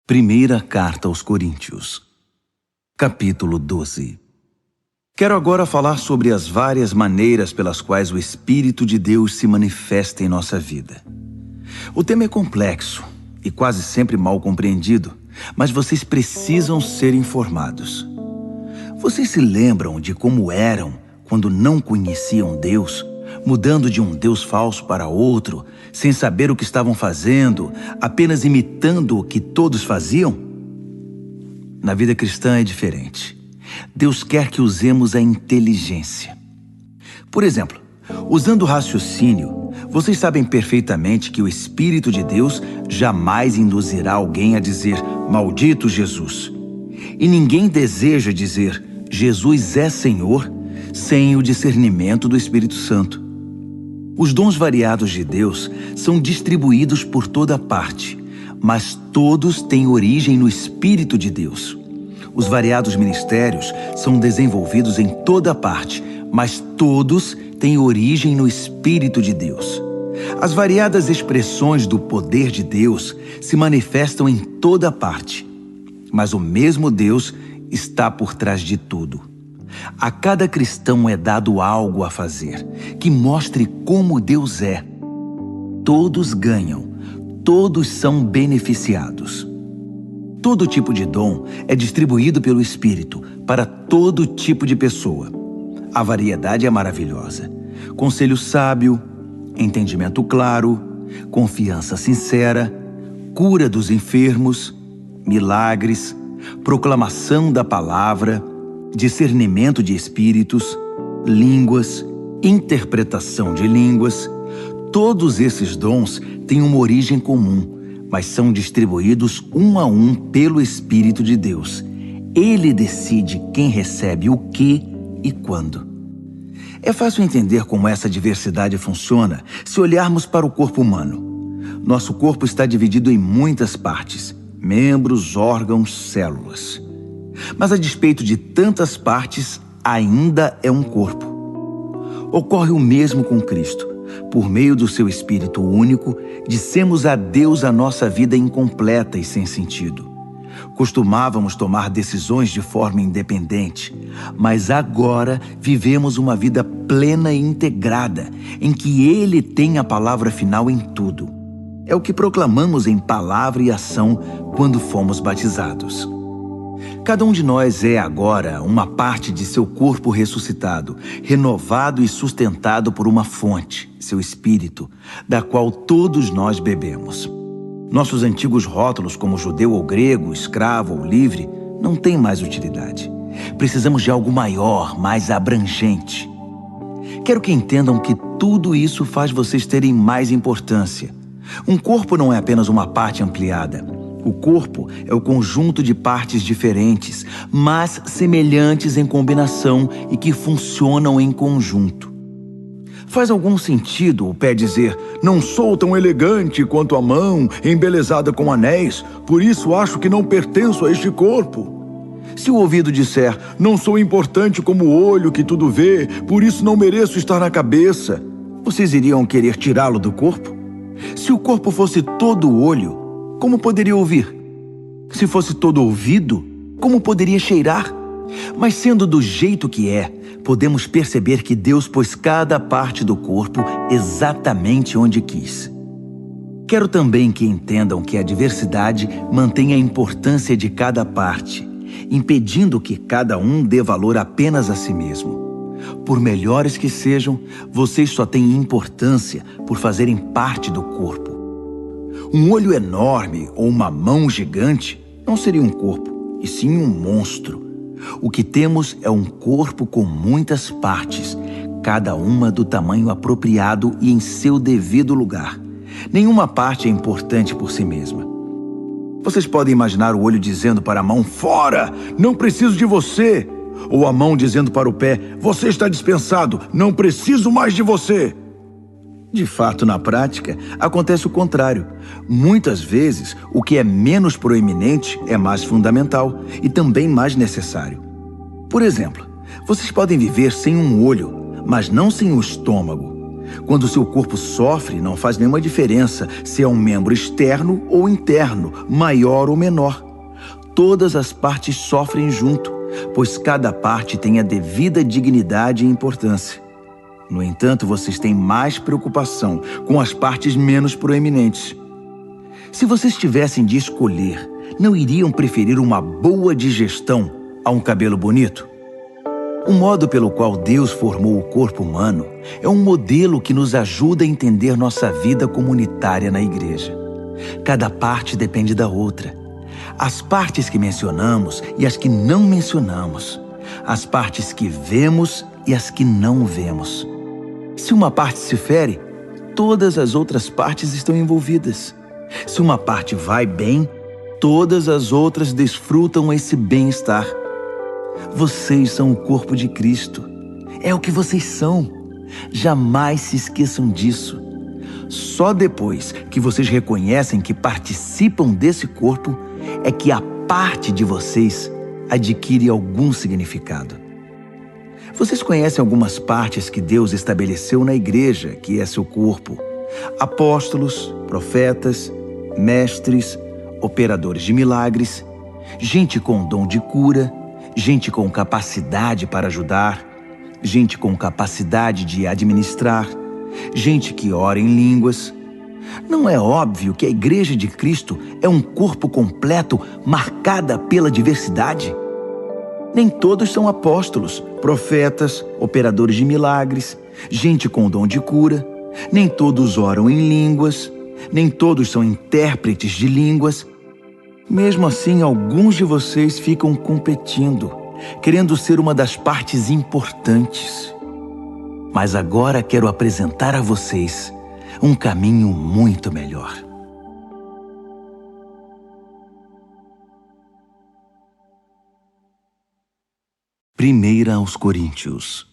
Primeira Carta aos Coríntios, capítulo 12. Quero agora falar sobre as várias maneiras pelas quais o Espírito de Deus se manifesta em nossa vida. O tema é complexo e quase sempre mal compreendido, mas vocês precisam ser informados. Vocês se lembram de como eram quando não conheciam Deus, mudando de um Deus falso para outro, sem saber o que estavam fazendo, apenas imitando o que todos faziam? Na vida cristã é diferente. Deus quer que usemos a inteligência. Por exemplo, usando o raciocínio, vocês sabem perfeitamente que o Espírito de Deus jamais induzirá alguém a dizer, maldito Jesus. E ninguém deseja dizer, Jesus é Senhor, sem o discernimento do Espírito Santo. Os dons variados de Deus são distribuídos por toda parte, mas todos têm origem no Espírito de Deus. Os variados ministérios são desenvolvidos em toda parte, mas todos têm origem no Espírito de Deus. As variadas expressões do poder de Deus se manifestam em toda parte, mas o mesmo Deus está por trás de tudo. A cada cristão é dado algo a fazer, que mostre como Deus é. Todos ganham, todos são beneficiados. Todo tipo de dom é distribuído pelo Espírito para todo tipo de pessoa. A variedade é maravilhosa. Conselho sábio, entendimento claro, confiança sincera, cura dos enfermos, milagres, proclamação da palavra, discernimento de espíritos, línguas, interpretação de línguas. Todos esses dons têm uma origem comum, mas são distribuídos um a um pelo Espírito de Deus. Ele decide quem recebe o que e quando. É fácil entender como essa diversidade funciona se olharmos para o corpo humano. Nosso corpo está dividido em muitas partes, membros, órgãos, células. Mas a despeito de tantas partes, ainda é um corpo. Ocorre o mesmo com Cristo. Por meio do seu Espírito único, dissemos a Deus a nossa vida incompleta e sem sentido. Costumávamos tomar decisões de forma independente, mas agora vivemos uma vida plena e integrada, em que Ele tem a palavra final em tudo. É o que proclamamos em palavra e ação quando fomos batizados. Cada um de nós é agora uma parte de seu corpo ressuscitado, renovado e sustentado por uma fonte, seu Espírito, da qual todos nós bebemos. Nossos antigos rótulos como judeu ou grego, escravo ou livre, não têm mais utilidade. Precisamos de algo maior, mais abrangente. Quero que entendam que tudo isso faz vocês terem mais importância. Um corpo não é apenas uma parte ampliada. O corpo é o conjunto de partes diferentes, mas semelhantes em combinação e que funcionam em conjunto. Faz algum sentido o pé dizer, não sou tão elegante quanto a mão, embelezada com anéis, por isso acho que não pertenço a este corpo? Se o ouvido disser, não sou importante como o olho que tudo vê, por isso não mereço estar na cabeça, vocês iriam querer tirá-lo do corpo? Se o corpo fosse todo olho, como poderia ouvir? Se fosse todo ouvido, como poderia cheirar? Mas sendo do jeito que é, podemos perceber que Deus pôs cada parte do corpo exatamente onde quis. Quero também que entendam que a diversidade mantém a importância de cada parte, impedindo que cada um dê valor apenas a si mesmo. Por melhores que sejam, vocês só têm importância por fazerem parte do corpo. Um olho enorme ou uma mão gigante não seria um corpo, e sim um monstro. O que temos é um corpo com muitas partes, cada uma do tamanho apropriado e em seu devido lugar. Nenhuma parte é importante por si mesma. Vocês podem imaginar o olho dizendo para a mão, fora, não preciso de você. Ou a mão dizendo para o pé, você está dispensado, não preciso mais de você. De fato, na prática, acontece o contrário. Muitas vezes, o que é menos proeminente é mais fundamental e também mais necessário. Por exemplo, vocês podem viver sem um olho, mas não sem o estômago. Quando o seu corpo sofre, não faz nenhuma diferença se é um membro externo ou interno, maior ou menor. Todas as partes sofrem junto, pois cada parte tem a devida dignidade e importância. No entanto, vocês têm mais preocupação com as partes menos proeminentes. Se vocês tivessem de escolher, não iriam preferir uma boa digestão a um cabelo bonito? O modo pelo qual Deus formou o corpo humano é um modelo que nos ajuda a entender nossa vida comunitária na igreja. Cada parte depende da outra. As partes que mencionamos e as que não mencionamos. As partes que vemos e as que não vemos. Se uma parte se fere, todas as outras partes estão envolvidas. Se uma parte vai bem, todas as outras desfrutam esse bem-estar. Vocês são o corpo de Cristo. É o que vocês são. Jamais se esqueçam disso. Só depois que vocês reconhecem que participam desse corpo é que a parte de vocês adquire algum significado. Vocês conhecem algumas partes que Deus estabeleceu na igreja, que é seu corpo: apóstolos, profetas, mestres, operadores de milagres, gente com dom de cura, gente com capacidade para ajudar, gente com capacidade de administrar, gente que ora em línguas. Não é óbvio que a Igreja de Cristo é um corpo completo marcada pela diversidade? Nem todos são apóstolos, profetas, operadores de milagres, gente com dom de cura. Nem todos oram em línguas. Nem todos são intérpretes de línguas. Mesmo assim, alguns de vocês ficam competindo, querendo ser uma das partes importantes. Mas agora quero apresentar a vocês um caminho muito melhor. Primeira aos Coríntios,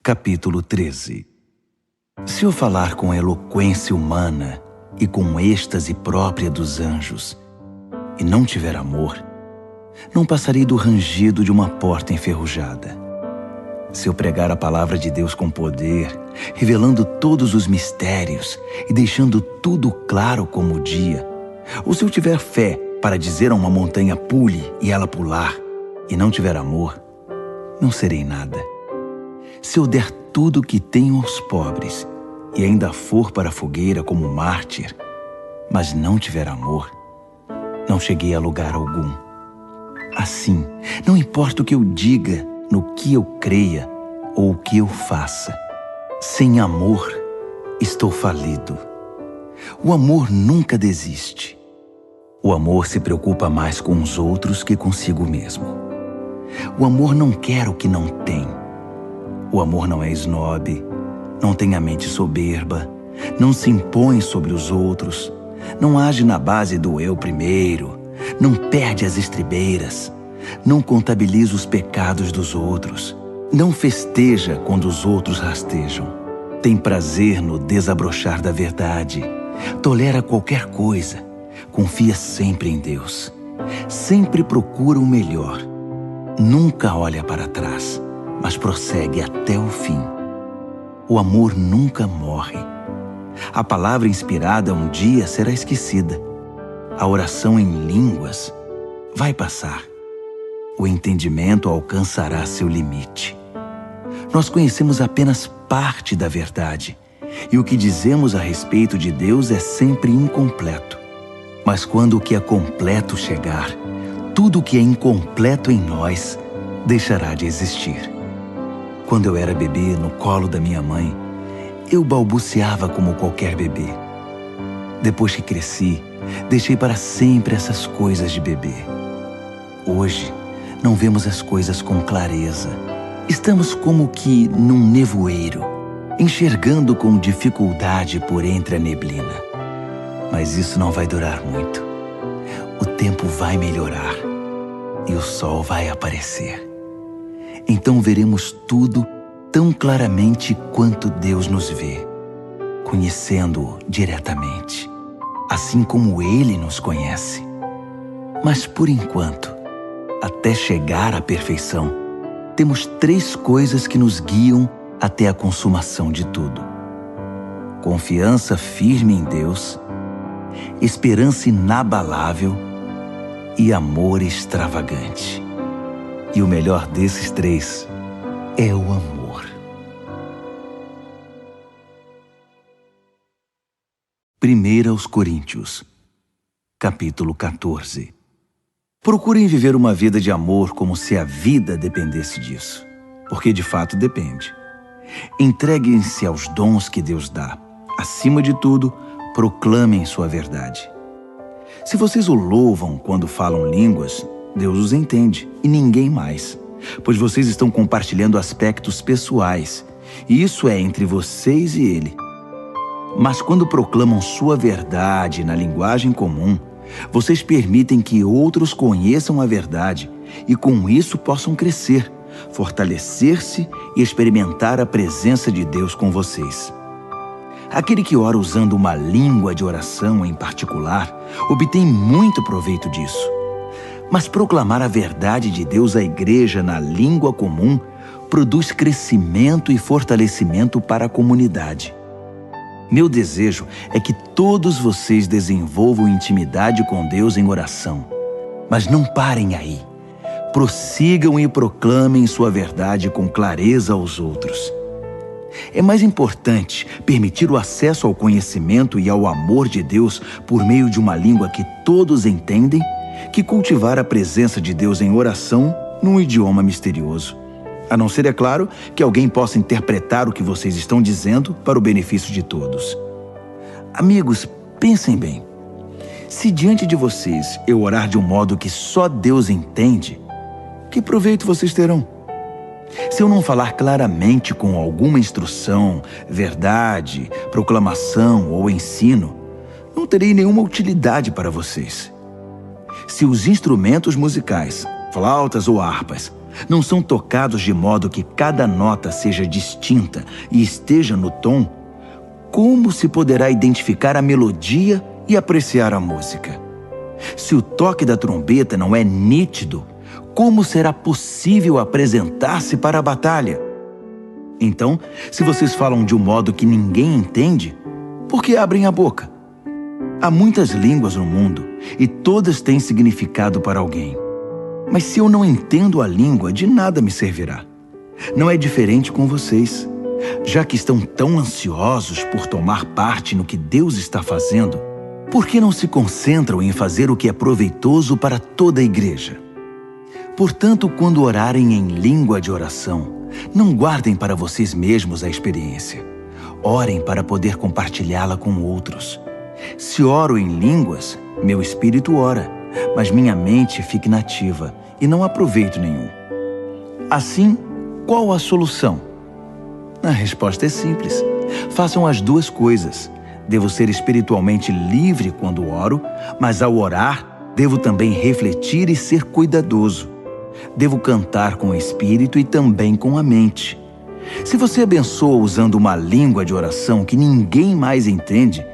capítulo 13. Se eu falar com eloquência humana e com êxtase própria dos anjos, e não tiver amor, não passarei do rangido de uma porta enferrujada. Se eu pregar a palavra de Deus com poder, revelando todos os mistérios e deixando tudo claro como o dia, ou se eu tiver fé para dizer a uma montanha pule e ela pular, e não tiver amor, não serei nada. Se eu der tudo o que tenho aos pobres e ainda for para a fogueira como mártir, mas não tiver amor, não cheguei a lugar algum. Assim, não importa o que eu diga, no que eu creia ou o que eu faça, sem amor, estou falido. O amor nunca desiste. O amor se preocupa mais com os outros que consigo mesmo. O amor não quer o que não tem. O amor não é esnobe, não tem a mente soberba, não se impõe sobre os outros, não age na base do eu primeiro, não perde as estribeiras, não contabiliza os pecados dos outros, não festeja quando os outros rastejam, tem prazer no desabrochar da verdade, tolera qualquer coisa, confia sempre em Deus, sempre procura o melhor, nunca olha para trás, mas prossegue até o fim. O amor nunca morre. A palavra inspirada um dia será esquecida. A oração em línguas vai passar. O entendimento alcançará seu limite. Nós conhecemos apenas parte da verdade, e o que dizemos a respeito de Deus é sempre incompleto. Mas quando o que é completo chegar, tudo o que é incompleto em nós deixará de existir. Quando eu era bebê no colo da minha mãe, eu balbuciava como qualquer bebê. Depois que cresci, deixei para sempre essas coisas de bebê. Hoje, não vemos as coisas com clareza. Estamos como que num nevoeiro, enxergando com dificuldade por entre a neblina. Mas isso não vai durar muito. O tempo vai melhorar e o sol vai aparecer. Então veremos tudo tão claramente quanto Deus nos vê, conhecendo-o diretamente, assim como Ele nos conhece. Mas por enquanto, até chegar à perfeição, temos 3 coisas que nos guiam até a consumação de tudo: confiança firme em Deus, esperança inabalável e amor extravagante. E o melhor desses três é o amor. 1 aos Coríntios, capítulo 14. Procurem viver uma vida de amor como se a vida dependesse disso, porque de fato depende. Entreguem-se aos dons que Deus dá. Acima de tudo, proclamem sua verdade. Se vocês o louvam quando falam línguas, Deus os entende e ninguém mais, pois vocês estão compartilhando aspectos pessoais, e isso é entre vocês e Ele. Mas quando proclamam sua verdade na linguagem comum, vocês permitem que outros conheçam a verdade e com isso possam crescer, fortalecer-se e experimentar a presença de Deus com vocês. Aquele que ora usando uma língua de oração em particular obtém muito proveito disso. Mas proclamar a verdade de Deus à igreja na língua comum produz crescimento e fortalecimento para a comunidade. Meu desejo é que todos vocês desenvolvam intimidade com Deus em oração. Mas não parem aí. Prossigam e proclamem sua verdade com clareza aos outros. É mais importante permitir o acesso ao conhecimento e ao amor de Deus por meio de uma língua que todos entendem que cultivar a presença de Deus em oração num idioma misterioso. A não ser, é claro, que alguém possa interpretar o que vocês estão dizendo para o benefício de todos. Amigos, pensem bem. Se diante de vocês eu orar de um modo que só Deus entende, que proveito vocês terão? Se eu não falar claramente com alguma instrução, verdade, proclamação ou ensino, não terei nenhuma utilidade para vocês. Se os instrumentos musicais, flautas ou harpas, não são tocados de modo que cada nota seja distinta e esteja no tom, como se poderá identificar a melodia e apreciar a música? Se o toque da trombeta não é nítido, como será possível apresentar-se para a batalha? Então, se vocês falam de um modo que ninguém entende, por que abrem a boca? Há muitas línguas no mundo e todas têm significado para alguém. Mas se eu não entendo a língua, de nada me servirá. Não é diferente com vocês. Já que estão tão ansiosos por tomar parte no que Deus está fazendo, por que não se concentram em fazer o que é proveitoso para toda a igreja? Portanto, quando orarem em língua de oração, não guardem para vocês mesmos a experiência. Orem para poder compartilhá-la com outros. Se oro em línguas, meu espírito ora, mas minha mente fica inativa e não há proveito nenhum. Assim, qual a solução? A resposta é simples. Façam as duas coisas. Devo ser espiritualmente livre quando oro, mas ao orar, devo também refletir e ser cuidadoso. Devo cantar com o espírito e também com a mente. Se você abençoa usando uma língua de oração que ninguém mais entende,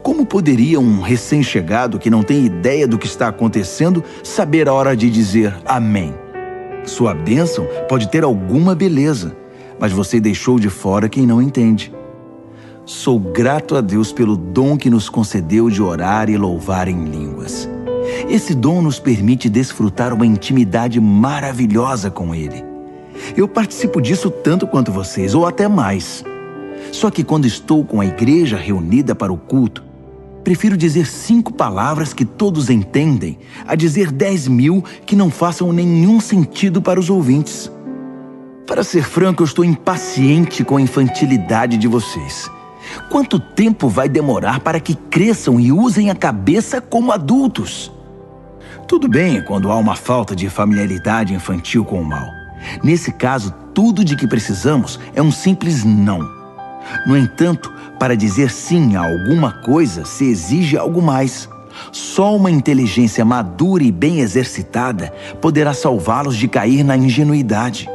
como poderia um recém-chegado que não tem ideia do que está acontecendo saber a hora de dizer amém? Sua bênção pode ter alguma beleza, mas você deixou de fora quem não entende. Sou grato a Deus pelo dom que nos concedeu de orar e louvar em línguas. Esse dom nos permite desfrutar uma intimidade maravilhosa com Ele. Eu participo disso tanto quanto vocês, ou até mais. Só que quando estou com a igreja reunida para o culto, prefiro dizer 5 palavras que todos entendem, a dizer 10.000 que não façam nenhum sentido para os ouvintes. Para ser franco, eu estou impaciente com a infantilidade de vocês. Quanto tempo vai demorar para que cresçam e usem a cabeça como adultos? Tudo bem quando há uma falta de familiaridade infantil com o mal. Nesse caso, tudo de que precisamos é um simples não. No entanto, para dizer sim a alguma coisa, se exige algo mais. Só uma inteligência madura e bem exercitada poderá salvá-los de cair na ingenuidade.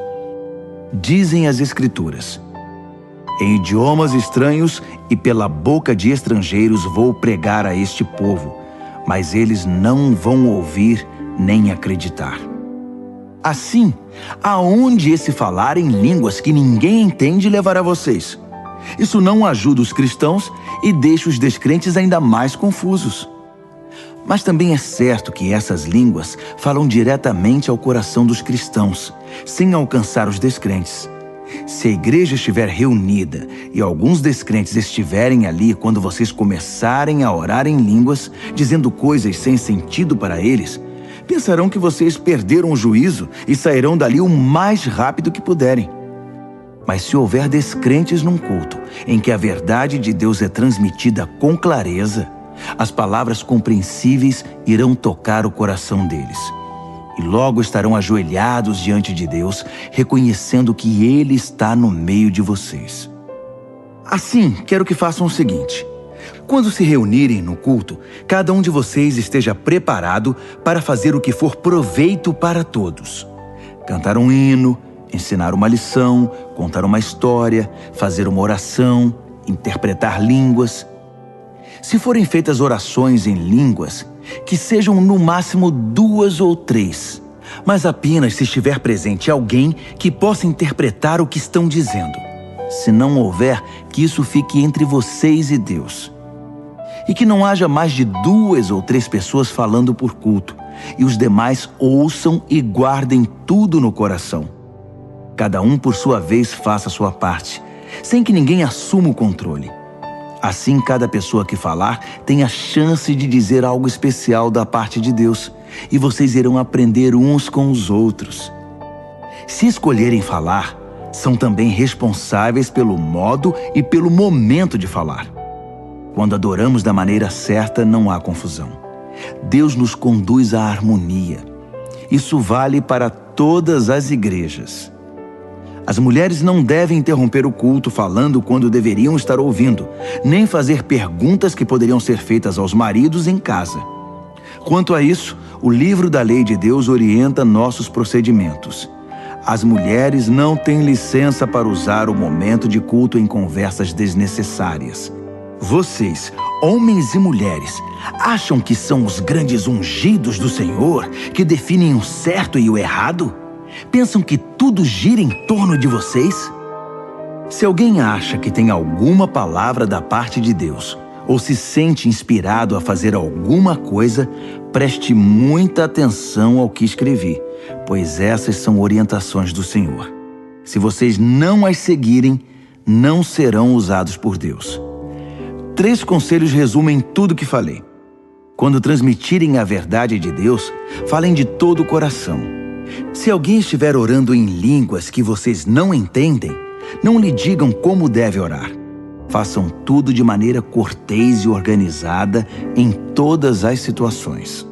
Dizem as Escrituras: em idiomas estranhos e pela boca de estrangeiros vou pregar a este povo, mas eles não vão ouvir nem acreditar. Assim, aonde esse falar em línguas que ninguém entende levará vocês? Isso não ajuda os cristãos e deixa os descrentes ainda mais confusos. Mas também é certo que essas línguas falam diretamente ao coração dos cristãos, sem alcançar os descrentes. Se a igreja estiver reunida e alguns descrentes estiverem ali quando vocês começarem a orar em línguas, dizendo coisas sem sentido para eles, pensarão que vocês perderam o juízo e sairão dali o mais rápido que puderem. Mas se houver descrentes num culto em que a verdade de Deus é transmitida com clareza, as palavras compreensíveis irão tocar o coração deles. E logo estarão ajoelhados diante de Deus, reconhecendo que Ele está no meio de vocês. Assim, quero que façam o seguinte: quando se reunirem no culto, cada um de vocês esteja preparado para fazer o que for proveito para todos. Cantar um hino, ensinar uma lição, contar uma história, fazer uma oração, interpretar línguas. Se forem feitas orações em línguas, que sejam no máximo 2 ou 3, mas apenas se estiver presente alguém que possa interpretar o que estão dizendo. Se não houver, que isso fique entre vocês e Deus. E que não haja mais de 2 ou 3 pessoas falando por culto, e os demais ouçam e guardem tudo no coração. Cada um por sua vez faça a sua parte, sem que ninguém assuma o controle. Assim, cada pessoa que falar tem a chance de dizer algo especial da parte de Deus, e vocês irão aprender uns com os outros. Se escolherem falar, são também responsáveis pelo modo e pelo momento de falar. Quando adoramos da maneira certa, não há confusão. Deus nos conduz à harmonia. Isso vale para todas as igrejas. As mulheres não devem interromper o culto falando quando deveriam estar ouvindo, nem fazer perguntas que poderiam ser feitas aos maridos em casa. Quanto a isso, o livro da lei de Deus orienta nossos procedimentos. As mulheres não têm licença para usar o momento de culto em conversas desnecessárias. Vocês, homens e mulheres, acham que são os grandes ungidos do Senhor que definem o certo e o errado? Pensam que tudo gira em torno de vocês? Se alguém acha que tem alguma palavra da parte de Deus, ou se sente inspirado a fazer alguma coisa, preste muita atenção ao que escrevi, pois essas são orientações do Senhor. Se vocês não as seguirem, não serão usados por Deus. 3 conselhos resumem tudo o que falei. Quando transmitirem a verdade de Deus, falem de todo o coração. Se alguém estiver orando em línguas que vocês não entendem, não lhe digam como deve orar. Façam tudo de maneira cortês e organizada em todas as situações.